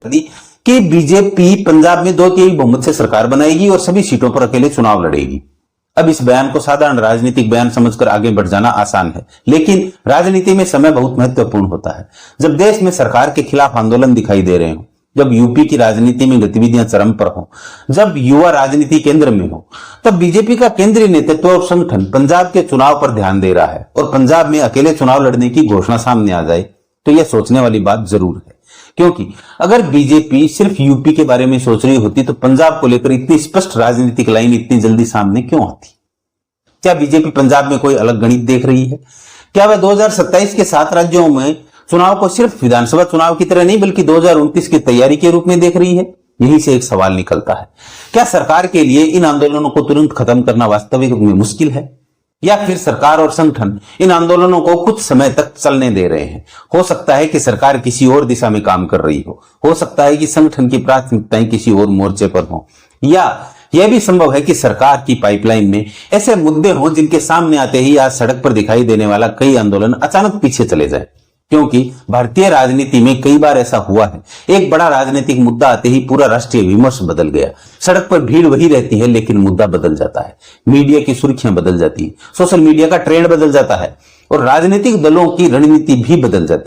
दी कि बीजेपी पंजाब में 2/3 बहुमत से सरकार बनाएगी और सभी सीटों पर अकेले चुनाव लड़ेगी। अब इस बयान को साधारण राजनीतिक बयान समझकर आगे बढ़ जाना आसान है, लेकिन राजनीति में समय बहुत महत्वपूर्ण होता है। जब देश में सरकार के खिलाफ आंदोलन दिखाई दे रहे हो, जब यूपी की राजनीति में गतिविधियां चरम पर हो, जब युवा राजनीति केंद्र में हो, तब बीजेपी का केंद्रीय नेतृत्व और संगठन पंजाब के चुनाव पर ध्यान दे रहा है और पंजाब में अकेले चुनाव लड़ने की घोषणा सामने आ जाए तो यह सोचने वाली बात जरूर है। क्योंकि अगर बीजेपी सिर्फ यूपी के बारे में सोच रही होती तो पंजाब को लेकर इतनी स्पष्ट राजनीतिक लाइन इतनी जल्दी सामने क्यों आती? क्या बीजेपी पंजाब में कोई अलग गणित देख रही है? क्या वह 2027 के 7 राज्यों में चुनाव को सिर्फ विधानसभा चुनाव की तरह नहीं बल्कि 2029 की तैयारी के रूप में देख रही है? यहीं से एक सवाल निकलता है, क्या सरकार के लिए इन आंदोलनों को तुरंत खत्म करना वास्तविक में मुश्किल है, या फिर सरकार और संगठन इन आंदोलनों को कुछ समय तक चलने दे रहे हैं? हो सकता है कि सरकार किसी और दिशा में काम कर रही हो सकता है कि संगठन की प्राथमिकताएं किसी और मोर्चे पर हो, या यह भी संभव है कि सरकार की पाइपलाइन में ऐसे मुद्दे हों जिनके सामने आते ही आज सड़क पर दिखाई देने वाला कई आंदोलन अचानक पीछे चले जाए। क्योंकि भारतीय राजनीति में कई बार ऐसा हुआ है, एक बड़ा राजनीतिक मुद्दा आते ही पूरा राष्ट्रीय विमर्श बदल गया। सड़क पर भीड़ वही रहती है लेकिन मुद्दा बदल जाता है, मीडिया की सुर्खियां बदल जाती है, सोशल मीडिया का ट्रेंड बदल जाता है और राजनीतिक दलों की रणनीति भी बदल जाती है।